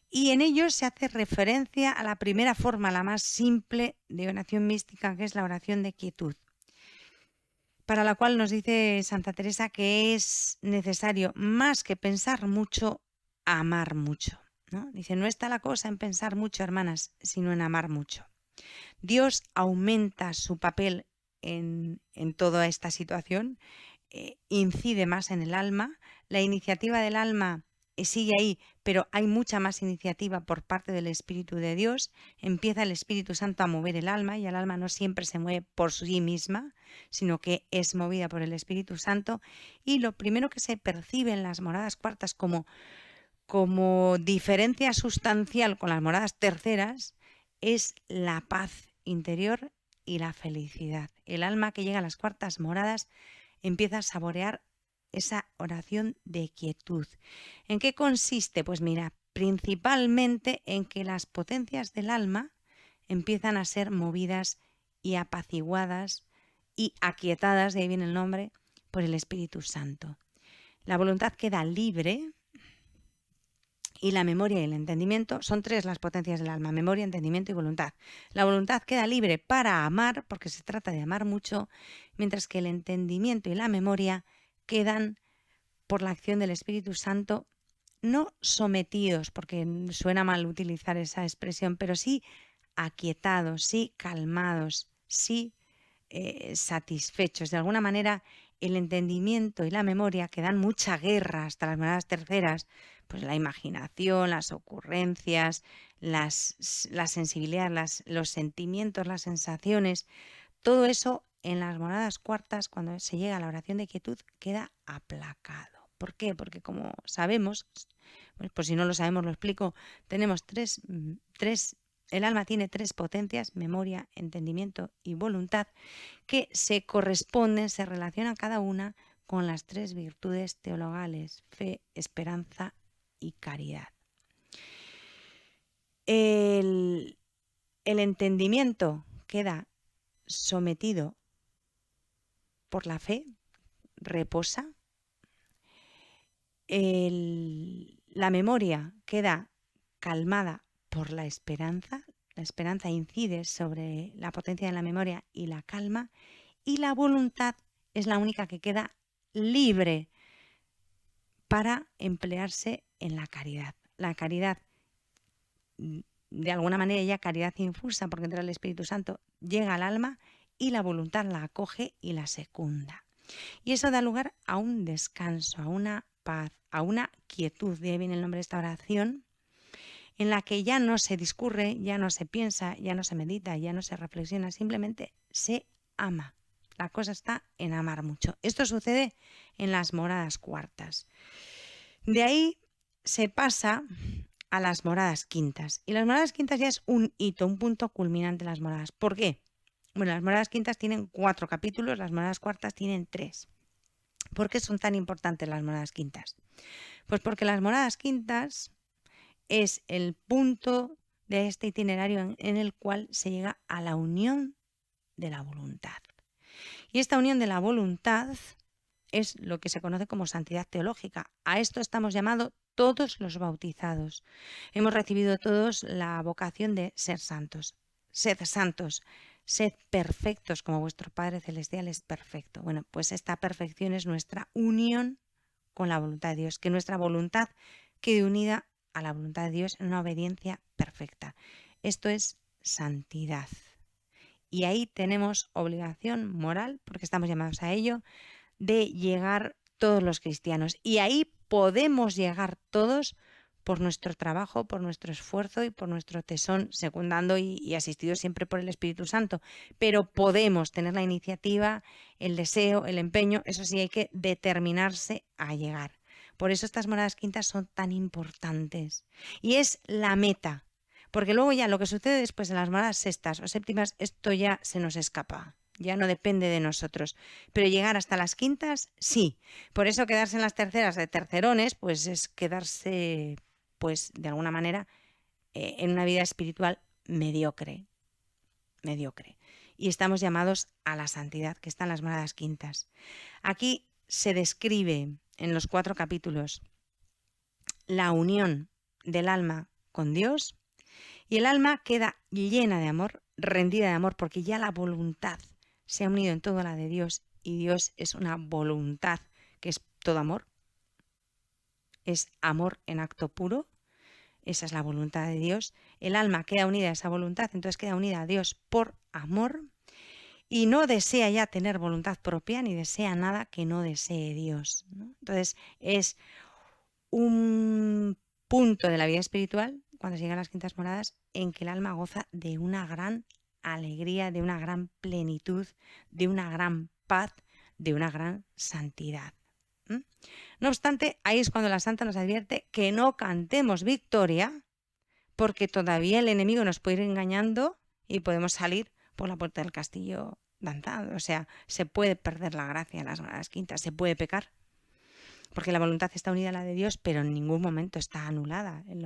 Y en ellos se hace referencia a la primera forma, la más simple de oración mística, que es la oración de quietud, para la cual nos dice Santa Teresa que es necesario, más que pensar mucho, amar mucho, ¿no? Dice, no está la cosa en pensar mucho, hermanas, sino en amar mucho. Dios aumenta su papel en toda esta situación, incide más en el alma, la iniciativa del alma sigue ahí, pero hay mucha más iniciativa por parte del Espíritu de Dios. Empieza el Espíritu Santo a mover el alma, y el alma no siempre se mueve por sí misma, sino que es movida por el Espíritu Santo. Y lo primero que se percibe en las moradas cuartas como diferencia sustancial con las moradas terceras es la paz interior y la felicidad. El alma que llega a las cuartas moradas empieza a saborear esa oración de quietud. ¿En qué consiste? Pues mira, principalmente en que las potencias del alma empiezan a ser movidas y apaciguadas y aquietadas, de ahí viene el nombre, por el Espíritu Santo. La voluntad queda libre, y la memoria y el entendimiento, son 3 las potencias del alma: memoria, entendimiento y voluntad. La voluntad queda libre para amar, porque se trata de amar mucho, mientras que el entendimiento y la memoria quedan, por la acción del Espíritu Santo, no sometidos, porque suena mal utilizar esa expresión, pero sí aquietados, sí calmados, sí satisfechos. De alguna manera, el entendimiento y la memoria, que dan mucha guerra hasta las moradas terceras, pues la imaginación, las ocurrencias, la sensibilidad, los sentimientos, las sensaciones, todo eso en las moradas cuartas, cuando se llega a la oración de quietud, queda aplacado. ¿Por qué? Porque, como sabemos, pues si no lo sabemos lo explico, tenemos el alma tiene 3 potencias: memoria, entendimiento y voluntad, que se corresponden, se relacionan cada una con las 3 virtudes teologales: fe, esperanza y caridad. El entendimiento queda sometido por la fe, reposa. La memoria queda calmada por la esperanza. La esperanza incide sobre la potencia de la memoria y la calma. Y la voluntad es la única que queda libre para emplearse en la caridad. La caridad, de alguna manera ya caridad infusa, porque entra el Espíritu Santo, llega al alma, y la voluntad la acoge y la secunda. Y eso da lugar a un descanso, a una paz, a una quietud. De ahí viene el nombre de esta oración, en la que ya no se discurre, ya no se piensa, ya no se medita, ya no se reflexiona, simplemente se ama. La cosa está en amar mucho. Esto sucede en las moradas cuartas. De ahí se pasa a las moradas quintas. Y las moradas quintas ya es un hito, un punto culminante de las moradas. ¿Por qué? Bueno, las moradas quintas tienen 4 capítulos, las moradas cuartas tienen 3. ¿Por qué son tan importantes las moradas quintas? Pues porque las moradas quintas es el punto de este itinerario en el cual se llega a la unión de la voluntad. Y esta unión de la voluntad es lo que se conoce como santidad teológica. A esto estamos llamados todos los bautizados. Hemos recibido todos la vocación de ser santos. Sed santos, sed perfectos como vuestro Padre Celestial es perfecto. Bueno, pues esta perfección es nuestra unión con la voluntad de Dios, que nuestra voluntad quede unida a la voluntad de Dios en una obediencia perfecta. Esto es santidad. Y ahí tenemos obligación moral, porque estamos llamados a ello, de llegar todos los cristianos. Y ahí podemos llegar todos por nuestro trabajo, por nuestro esfuerzo y por nuestro tesón, secundando y asistido siempre por el Espíritu Santo. Pero podemos tener la iniciativa, el deseo, el empeño, eso sí, hay que determinarse a llegar. Por eso estas moradas quintas son tan importantes. Y es la meta. Porque luego ya lo que sucede después en las moradas sextas o séptimas, esto ya se nos escapa. Ya no depende de nosotros. Pero llegar hasta las quintas, sí. Por eso quedarse en las terceras de tercerones, pues es quedarse, pues de alguna manera, en una vida espiritual mediocre. Mediocre. Y estamos llamados a la santidad, que están las moradas quintas. Aquí se describe en los 4 capítulos la unión del alma con Dios. Y el alma queda llena de amor, rendida de amor, porque ya la voluntad se ha unido en toda la de Dios y Dios es una voluntad que es todo amor. Es amor en acto puro. Esa es la voluntad de Dios. El alma queda unida a esa voluntad, entonces queda unida a Dios por amor y no desea ya tener voluntad propia ni desea nada que no desee Dios, ¿no? Entonces es un punto de la vida espiritual, cuando se llegan a las quintas moradas, en que el alma goza de una gran alegría, de una gran plenitud, de una gran paz, de una gran santidad. No obstante, ahí es cuando la santa nos advierte que no cantemos victoria, porque todavía el enemigo nos puede ir engañando y podemos salir por la puerta del castillo danzando. O sea, se puede perder la gracia en las moradas quintas, se puede pecar. Porque la voluntad está unida a la de Dios, pero en ningún momento está anulada. El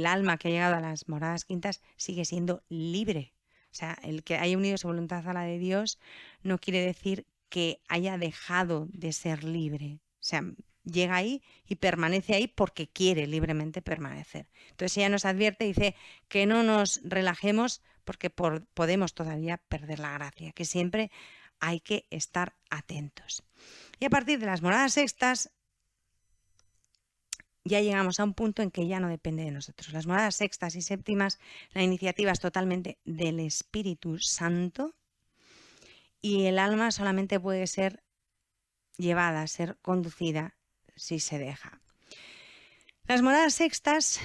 alma que ha llegado a las moradas quintas sigue siendo libre. O sea, el que haya unido su voluntad a la de Dios no quiere decir que haya dejado de ser libre. O sea, llega ahí y permanece ahí porque quiere libremente permanecer. Entonces ella nos advierte y dice que no nos relajemos porque podemos todavía perder la gracia, que siempre hay que estar atentos. Y a partir de las moradas sextas ya llegamos a un punto en que ya no depende de nosotros. Las moradas sextas y séptimas, la iniciativa es totalmente del Espíritu Santo y el alma solamente puede ser llevada, ser conducida si se deja. Las moradas sextas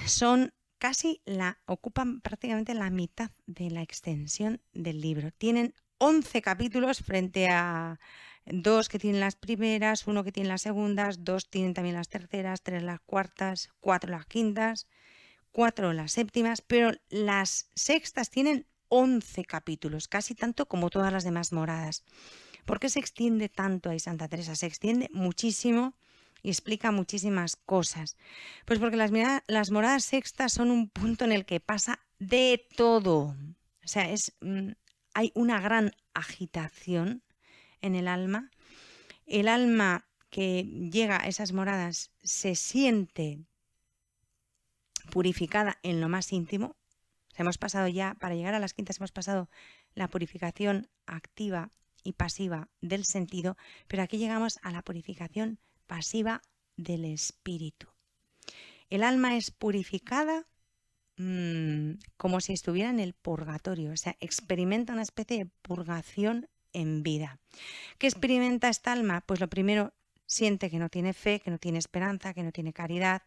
ocupan prácticamente la mitad de la extensión del libro. Tienen 11 capítulos frente a 2 que tienen las primeras, 1 que tiene las segundas, 2 tienen también las terceras, 3 las cuartas, 4 las quintas, 4 las séptimas, pero las sextas tienen 11 capítulos, casi tanto como todas las demás moradas. ¿Por qué se extiende tanto ahí Santa Teresa? Se extiende muchísimo y explica muchísimas cosas. Pues porque las moradas sextas son un punto en el que pasa de todo. O sea, hay una gran agitación en el alma. El alma que llega a esas moradas se siente purificada en lo más íntimo. O sea, hemos pasado ya, para llegar a las quintas, hemos pasado la purificación activa y pasiva del sentido, pero aquí llegamos a la purificación pasiva del espíritu. El alma es purificada como si estuviera en el purgatorio, o sea, experimenta una especie de purgación en vida. ¿Qué experimenta esta alma? Pues lo primero, siente que no tiene fe, que no tiene esperanza, que no tiene caridad,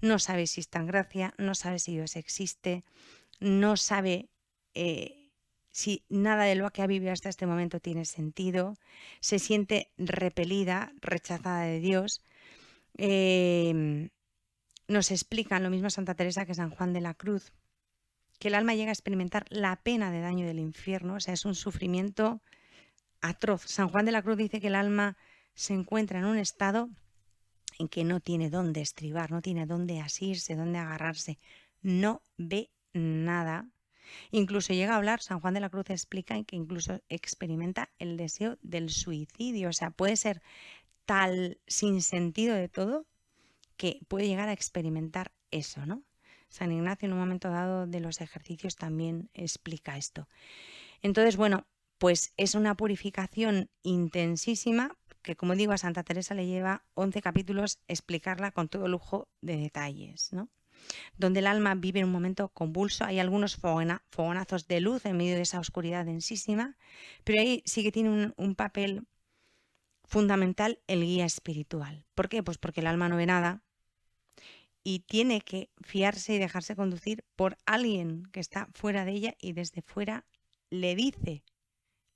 no sabe si está en gracia, no sabe si Dios existe, no sabe si nada de lo que ha vivido hasta este momento tiene sentido, se siente repelida, rechazada de Dios. Nos explican lo mismo Santa Teresa que San Juan de la Cruz, que el alma llega a experimentar la pena de daño del infierno, o sea, es un sufrimiento atroz. San Juan de la Cruz dice que el alma se encuentra en un estado en que no tiene dónde estribar, no tiene dónde asirse, dónde agarrarse, no ve nada. Incluso llega a hablar, San Juan de la Cruz explica que incluso experimenta el deseo del suicidio. O sea, puede ser tal sinsentido de todo que puede llegar a experimentar eso, ¿no? San Ignacio en un momento dado de los ejercicios también explica esto. Entonces, bueno, pues es una purificación intensísima que, como digo, a Santa Teresa le lleva 11 capítulos explicarla con todo lujo de detalles, ¿no? Donde el alma vive en un momento convulso, hay algunos fogonazos de luz en medio de esa oscuridad densísima, pero ahí sí que tiene un papel fundamental el guía espiritual. ¿Por qué? Pues porque el alma no ve nada y tiene que fiarse y dejarse conducir por alguien que está fuera de ella y desde fuera le dice,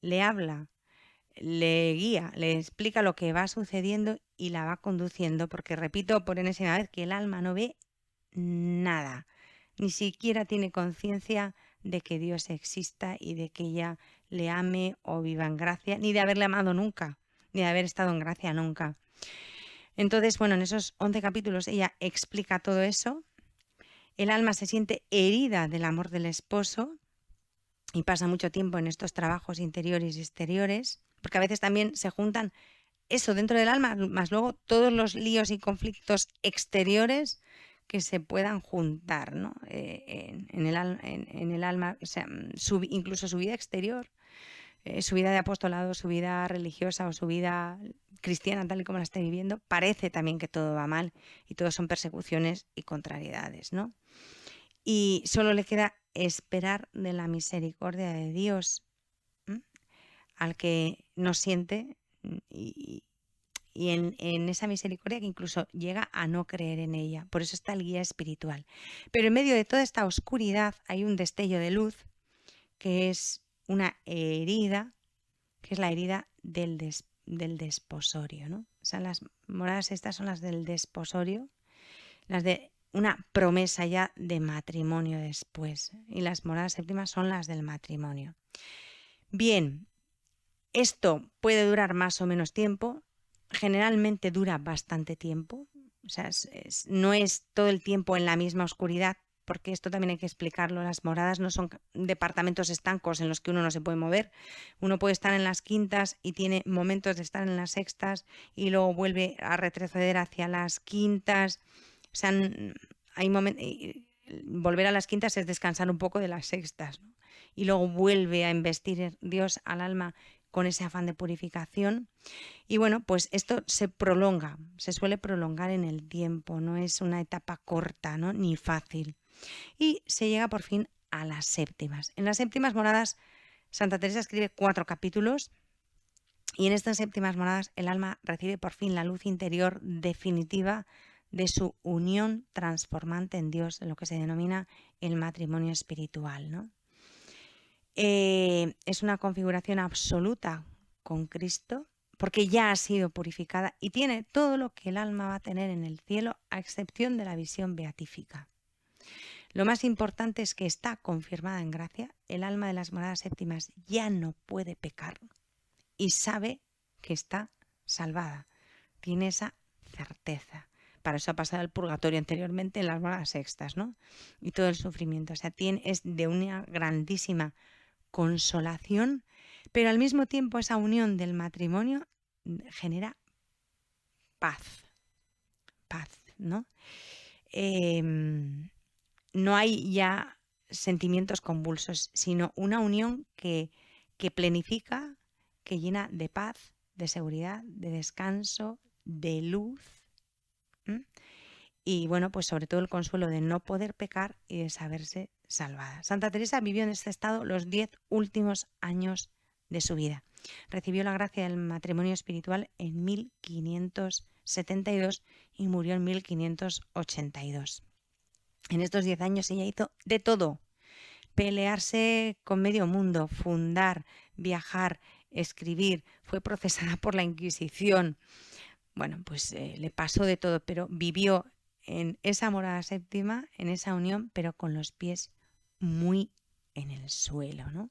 le habla, le guía, le explica lo que va sucediendo y la va conduciendo, porque repito por enésima vez que el alma no ve nada, ni siquiera tiene conciencia de que Dios exista y de que ella le ame o viva en gracia, ni de haberle amado nunca, ni de haber estado en gracia nunca. Entonces, bueno, en esos 11 capítulos ella explica todo eso. El alma se siente herida del amor del esposo y pasa mucho tiempo en estos trabajos interiores y exteriores, porque a veces también se juntan eso dentro del alma, más luego todos los líos y conflictos exteriores que se puedan juntar, ¿no? En el alma, o sea, incluso su vida exterior, su vida de apostolado, su vida religiosa o su vida cristiana, tal y como la esté viviendo, parece también que todo va mal y todo son persecuciones y contrariedades, ¿no? Y solo le queda esperar de la misericordia de Dios, ¿m? Al que nos siente y en esa misericordia que incluso llega a no creer en ella. Por eso está el guía espiritual. Pero en medio de toda esta oscuridad hay un destello de luz que es una herida, que es la herida del desposorio, ¿no? O sea, las moradas estas son las del desposorio, las de una promesa ya de matrimonio después. Y las moradas séptimas son las del matrimonio. Bien, esto puede durar más o menos tiempo. Generalmente dura bastante tiempo. O sea, no es todo el tiempo en la misma oscuridad, porque esto también hay que explicarlo. Las moradas no son departamentos estancos en los que uno no se puede mover. Uno puede estar en las quintas y tiene momentos de estar en las sextas y luego vuelve a retroceder hacia las quintas. O sea, hay momentos. Volver a las quintas es descansar un poco de las sextas, ¿no? Y luego vuelve a investir Dios al alma con ese afán de purificación. Y bueno, pues esto se prolonga, se suele prolongar en el tiempo, no es una etapa corta, ¿no? Ni fácil. Y se llega por fin a las séptimas. En las séptimas moradas, Santa Teresa escribe 4 capítulos y en estas séptimas moradas el alma recibe por fin la luz interior definitiva de su unión transformante en Dios, en lo que se denomina el matrimonio espiritual, ¿no? Es una configuración absoluta con Cristo, porque ya ha sido purificada y tiene todo lo que el alma va a tener en el cielo, a excepción de la visión beatífica. Lo más importante es que está confirmada en gracia, el alma de las moradas séptimas ya no puede pecar y sabe que está salvada, tiene esa certeza. Para eso ha pasado el purgatorio anteriormente en las moradas sextas, ¿no? Y todo el sufrimiento, o sea, es de una grandísima consolación, pero al mismo tiempo esa unión del matrimonio genera paz, ¿no? No hay ya sentimientos convulsos, sino una unión que plenifica, que llena de paz, de seguridad, de descanso, de luz. Y bueno, pues sobre todo el consuelo de no poder pecar y de saberse salvada. Santa Teresa vivió en este estado los 10 últimos años de su vida. Recibió la gracia del matrimonio espiritual en 1572 y murió en 1582. En estos 10 años ella hizo de todo: pelearse con medio mundo, fundar, viajar, escribir, fue procesada por la Inquisición. Bueno, pues le pasó de todo, pero vivió en esa morada séptima, en esa unión, pero con los pies muy en el suelo, ¿no?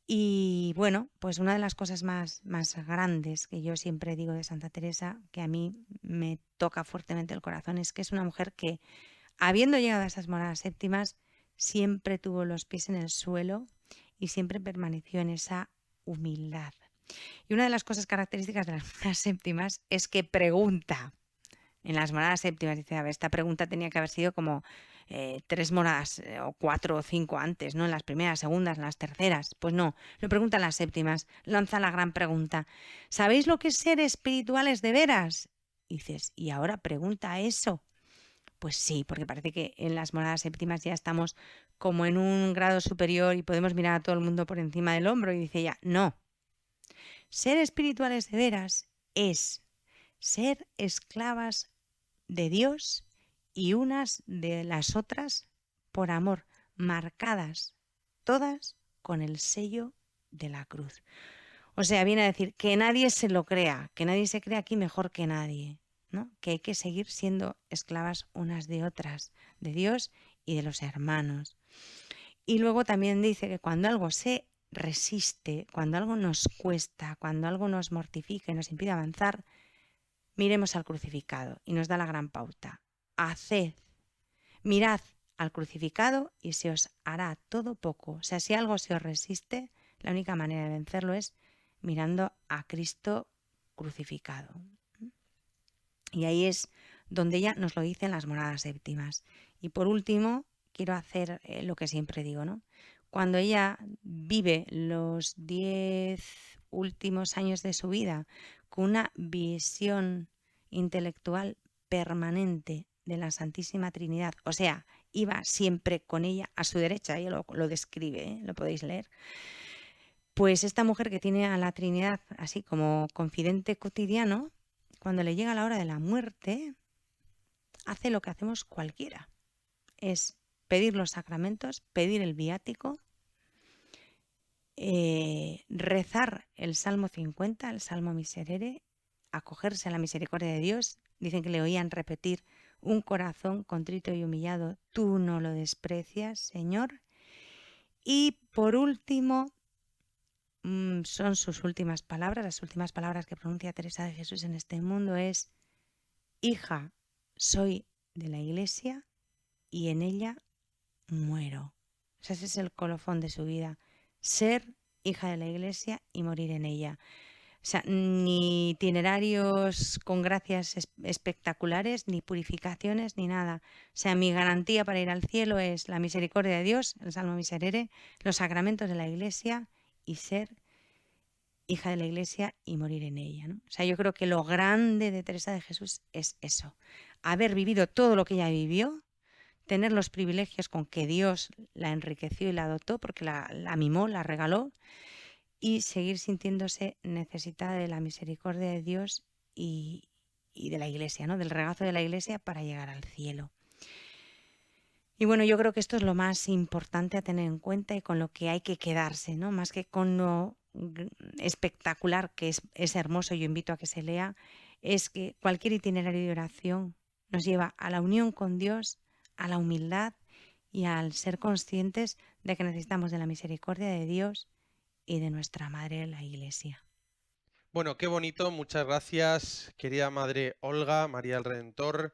Y bueno, pues una de las cosas más grandes que yo siempre digo de Santa Teresa, que a mí me toca fuertemente el corazón, es que es una mujer que habiendo llegado a esas moradas séptimas, siempre tuvo los pies en el suelo y siempre permaneció en esa humildad. Y una de las cosas características de las moradas séptimas es que pregunta. En las moradas séptimas dice, a ver, esta pregunta tenía que haber sido como 3 moradas o 4 o 5 antes, ¿no? En las primeras, segundas, en las terceras. Pues no, lo pregunta en las séptimas, lanza la gran pregunta. ¿Sabéis lo que es ser espirituales de veras? Y dices, ¿y ahora pregunta eso? Pues sí, porque parece que en las moradas séptimas ya estamos como en un grado superior y podemos mirar a todo el mundo por encima del hombro, y dice ya, no. Ser espirituales de veras es ser esclavas de Dios y unas de las otras por amor, marcadas todas con el sello de la cruz. O sea, viene a decir que nadie se lo crea, que nadie se crea aquí mejor que nadie, ¿no? Que hay que seguir siendo esclavas unas de otras, de Dios y de los hermanos. Y luego también dice que cuando algo se resiste, cuando algo nos cuesta, cuando algo nos mortifica y nos impide avanzar, miremos al crucificado, y nos da la gran pauta. Haced, mirad al crucificado y se os hará todo poco. O sea, si algo se os resiste, la única manera de vencerlo es mirando a Cristo crucificado. Y ahí es donde ella nos lo dice en las moradas séptimas. Y por último, quiero hacer lo que siempre digo, ¿no? Cuando ella vive los 10 últimos años de su vida con una visión intelectual permanente de la Santísima Trinidad, o sea, iba siempre con ella a su derecha, ella lo describe, ¿eh? Lo podéis leer. Pues esta mujer que tiene a la Trinidad así como confidente cotidiano, cuando le llega la hora de la muerte, hace lo que hacemos cualquiera, es pedir los sacramentos, pedir el viático, rezar el Salmo 50, el Salmo Miserere, acogerse a la misericordia de Dios. Dicen que le oían repetir: un corazón contrito y humillado, tú no lo desprecias, Señor. Y por último, son sus últimas palabras, las últimas palabras que pronuncia Teresa de Jesús en este mundo es: hija, soy de la Iglesia y en ella muero. O sea, ese es el colofón de su vida, ser hija de la Iglesia y morir en ella. O sea, ni itinerarios con gracias espectaculares, ni purificaciones, ni nada. O sea, mi garantía para ir al cielo es la misericordia de Dios, el Salmo Miserere, los sacramentos de la Iglesia y ser hija de la Iglesia y morir en ella, ¿no? O sea, yo creo que lo grande de Teresa de Jesús es eso, haber vivido todo lo que ella vivió, tener los privilegios con que Dios la enriqueció y la dotó, porque la mimó, la regaló, y seguir sintiéndose necesitada de la misericordia de Dios y de la Iglesia, ¿no? Del regazo de la Iglesia para llegar al cielo. Y bueno, yo creo que esto es lo más importante a tener en cuenta y con lo que hay que quedarse, ¿no? Más que con lo espectacular, que es hermoso, yo invito a que se lea, es que cualquier itinerario de oración nos lleva a la unión con Dios, a la humildad y al ser conscientes de que necesitamos de la misericordia de Dios y de nuestra Madre, la Iglesia. Bueno, qué bonito, muchas gracias, querida Madre Olga, María del Redentor,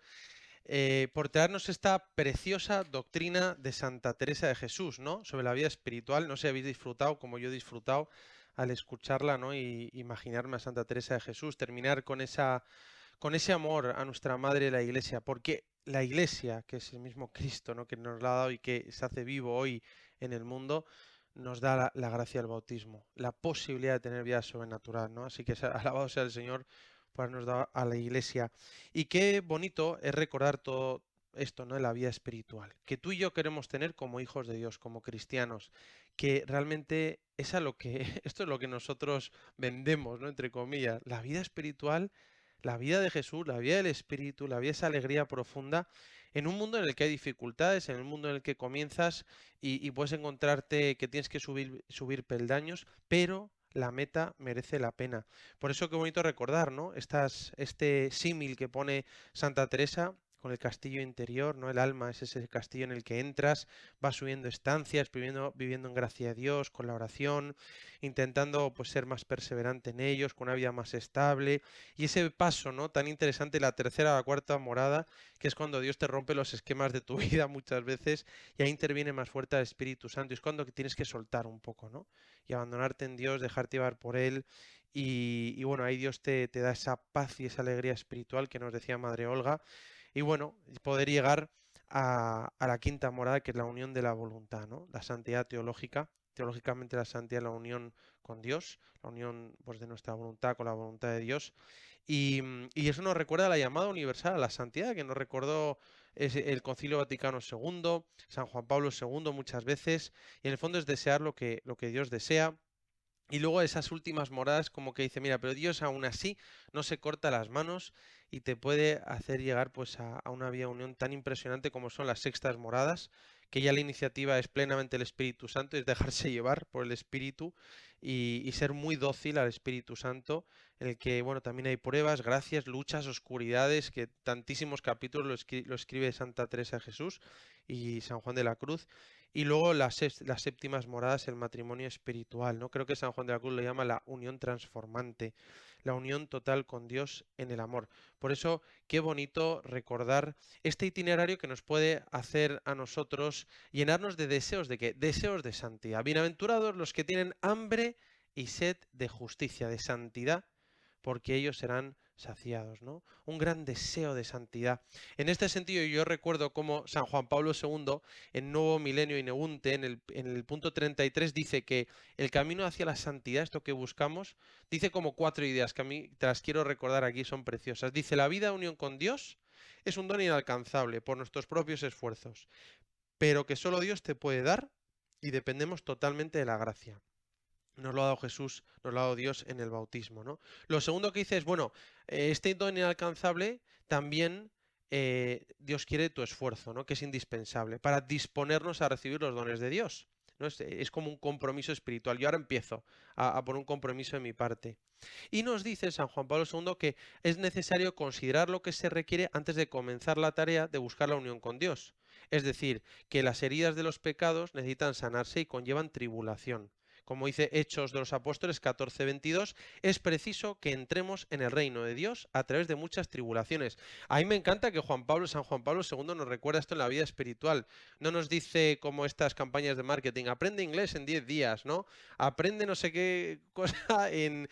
por traernos esta preciosa doctrina de Santa Teresa de Jesús, ¿no? Sobre la vida espiritual. No sé si habéis disfrutado como yo he disfrutado al escucharla, ¿no? Y imaginarme a Santa Teresa de Jesús, terminar con ese amor a nuestra Madre la Iglesia, porque la Iglesia, que es el mismo Cristo, ¿no? Que nos la ha dado y que se hace vivo hoy en el mundo, nos da la gracia del bautismo, la posibilidad de tener vida sobrenatural, ¿no? Así que alabado sea el Señor por habernos dado a la Iglesia. Y qué bonito es recordar todo esto, ¿no? De la vida espiritual, que tú y yo queremos tener como hijos de Dios, como cristianos, que realmente es a lo que, esto es lo que nosotros vendemos, ¿no? Entre comillas, la vida espiritual, la vida de Jesús, la vida del Espíritu, la vida de esa alegría profunda, en un mundo en el que hay dificultades, en un mundo en el que comienzas y puedes encontrarte que tienes que subir peldaños, pero la meta merece la pena. Por eso qué bonito recordar, ¿no? Este símil que pone Santa Teresa con el castillo interior, ¿no? El alma es ese castillo en el que entras, vas subiendo estancias, viviendo en gracia de Dios, con la oración, intentando pues ser más perseverante en ellos, con una vida más estable. Y ese paso, ¿no? Tan interesante, la tercera o la cuarta morada, que es cuando Dios te rompe los esquemas de tu vida muchas veces y ahí interviene más fuerte el Espíritu Santo. Y es cuando tienes que soltar un poco, ¿no? Y abandonarte en Dios, dejarte llevar por Él. Y bueno, ahí Dios te da esa paz y esa alegría espiritual que nos decía Madre Olga. Y bueno, poder llegar a la quinta morada, que es la unión de la voluntad, ¿no? La santidad teológica. Teológicamente la santidad es la unión con Dios, la unión pues, de nuestra voluntad con la voluntad de Dios. Y eso nos recuerda a la llamada universal a la santidad, que nos recordó el Concilio Vaticano II, San Juan Pablo II muchas veces. Y en el fondo es desear lo que Dios desea. Y luego esas últimas moradas como que dice, mira, pero Dios aún así no se corta las manos y te puede hacer llegar pues a una vía unión tan impresionante como son las sextas moradas, que ya la iniciativa es plenamente el Espíritu Santo, es dejarse llevar por el Espíritu y ser muy dócil al Espíritu Santo, en el que, bueno, también hay pruebas, gracias, luchas, oscuridades, que tantísimos capítulos lo escribe Santa Teresa de Jesús y San Juan de la Cruz. Y luego las séptimas moradas, el matrimonio espiritual, ¿no? Creo que San Juan de la Cruz lo llama la unión transformante, la unión total con Dios en el amor. Por eso, qué bonito recordar este itinerario que nos puede hacer a nosotros llenarnos de deseos de qué? Deseos de santidad. Bienaventurados los que tienen hambre y sed de justicia, de santidad, porque ellos serán saciados, ¿no? Un gran deseo de santidad. En este sentido, yo recuerdo cómo San Juan Pablo II, en Nuevo Milenio y Neunte, en el punto 33, dice que el camino hacia la santidad, esto que buscamos, dice como 4 ideas que a mí te las quiero recordar aquí, son preciosas. Dice, la vida de unión con Dios es un don inalcanzable por nuestros propios esfuerzos, pero que solo Dios te puede dar y dependemos totalmente de la gracia. Nos lo ha dado Jesús, nos lo ha dado Dios en el bautismo, ¿no? Lo segundo que dice es, bueno, este don inalcanzable también Dios quiere tu esfuerzo, ¿no? Que es indispensable para disponernos a recibir los dones de Dios, ¿no? Es como un compromiso espiritual. Yo ahora empiezo a poner un compromiso de mi parte. Y nos dice San Juan Pablo II que es necesario considerar lo que se requiere antes de comenzar la tarea de buscar la unión con Dios. Es decir, que las heridas de los pecados necesitan sanarse y conllevan tribulación. Como dice Hechos de los Apóstoles 14:22, es preciso que entremos en el reino de Dios a través de muchas tribulaciones. A mí me encanta que San Juan Pablo II nos recuerda esto en la vida espiritual. No nos dice como estas campañas de marketing, aprende inglés en 10 días, ¿no? Aprende no sé qué cosa en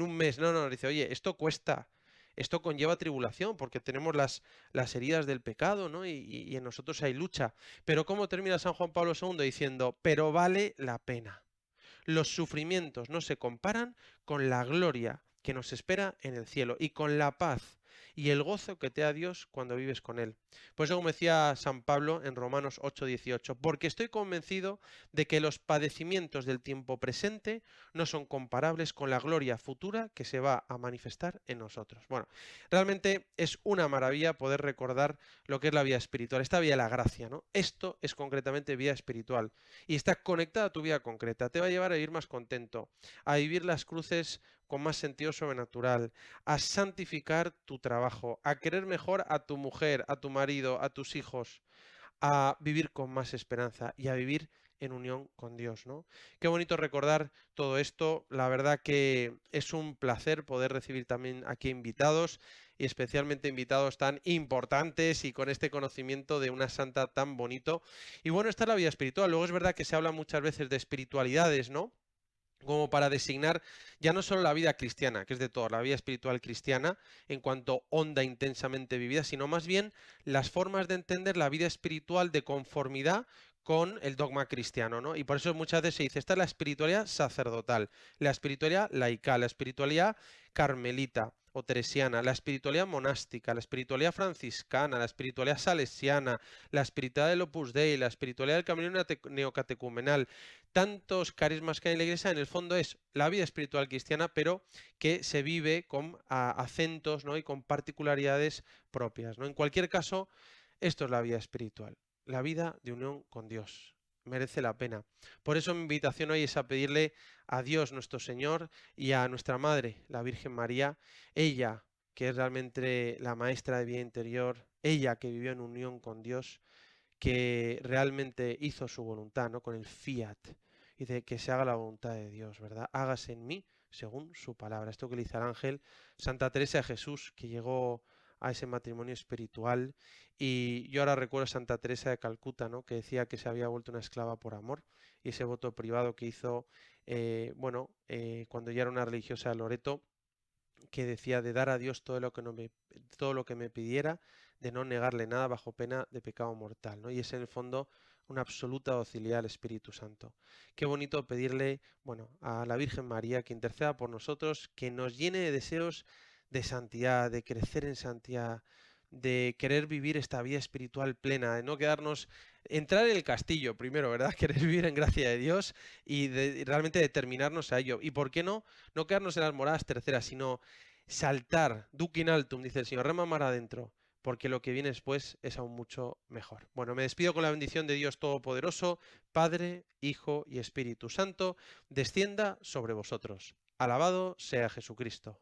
un mes. No, nos dice, oye, esto cuesta. Esto conlleva tribulación porque tenemos las heridas del pecado, ¿no? Y en nosotros hay lucha. Pero ¿cómo termina San Juan Pablo II diciendo, pero vale la pena? Los sufrimientos no se comparan con la gloria que nos espera en el cielo y con la paz y el gozo que te da Dios cuando vives con Él. Por eso, como decía San Pablo en Romanos 8:18, porque estoy convencido de que los padecimientos del tiempo presente no son comparables con la gloria futura que se va a manifestar en nosotros. Bueno, realmente es una maravilla poder recordar lo que es la vida espiritual, esta vida de la gracia, ¿no? Esto es concretamente vida espiritual y está conectada a tu vida concreta, te va a llevar a vivir más contento, a vivir las cruces con más sentido sobrenatural, a santificar tu trabajo, a querer mejor a tu mujer, a tu marido, a tus hijos, a vivir con más esperanza y a vivir en unión con Dios, ¿no? Qué bonito recordar todo esto. La verdad que es un placer poder recibir también aquí invitados y especialmente invitados tan importantes y con este conocimiento de una santa tan bonito. Y bueno, esta es la vida espiritual. Luego es verdad que se habla muchas veces de espiritualidades, ¿no? Como para designar ya no solo la vida cristiana, que es de todo, la vida espiritual cristiana, en cuanto honda, intensamente vivida, sino más bien las formas de entender la vida espiritual de conformidad con el dogma cristiano, ¿no? Y por eso muchas veces se dice, esta es la espiritualidad sacerdotal, la espiritualidad laical, la espiritualidad carmelita o teresiana, la espiritualidad monástica, la espiritualidad franciscana, la espiritualidad salesiana, la espiritualidad del Opus Dei, la espiritualidad del camino neocatecumenal, tantos carismas que hay en la iglesia, en el fondo es la vida espiritual cristiana, pero que se vive con acentos, ¿no? Y con particularidades propias, ¿no? En cualquier caso, esto es la vida espiritual, la vida de unión con Dios. Merece la pena. Por eso mi invitación hoy es a pedirle a Dios nuestro Señor y a nuestra Madre, la Virgen María, ella que es realmente la maestra de vida interior, ella que vivió en unión con Dios, que realmente hizo su voluntad, ¿no? Con el fiat, y de que se haga la voluntad de Dios, ¿verdad? Hágase en mí según su palabra. Esto que le dice el ángel, Santa Teresa de Jesús, que llegó a ese matrimonio espiritual. Y yo ahora recuerdo a Santa Teresa de Calcuta, ¿no? Que decía que se había vuelto una esclava por amor, y ese voto privado que hizo, cuando ya era una religiosa de Loreto, que decía de dar a Dios todo lo que me pidiera, de no negarle nada bajo pena de pecado mortal, ¿no? Y es en el fondo una absoluta docilidad al Espíritu Santo. Qué bonito pedirle, bueno, a la Virgen María que interceda por nosotros, que nos llene de deseos de santidad, de crecer en santidad, de querer vivir esta vida espiritual plena, de no quedarnos, entrar en el castillo primero, ¿verdad? Querer vivir en gracia de Dios y de realmente determinarnos a ello. ¿Y por qué no? No quedarnos en las moradas terceras, sino saltar, duc in altum, dice el Señor, rema mar adentro, porque lo que viene después es aún mucho mejor. Bueno, me despido con la bendición de Dios Todopoderoso, Padre, Hijo y Espíritu Santo, descienda sobre vosotros. Alabado sea Jesucristo.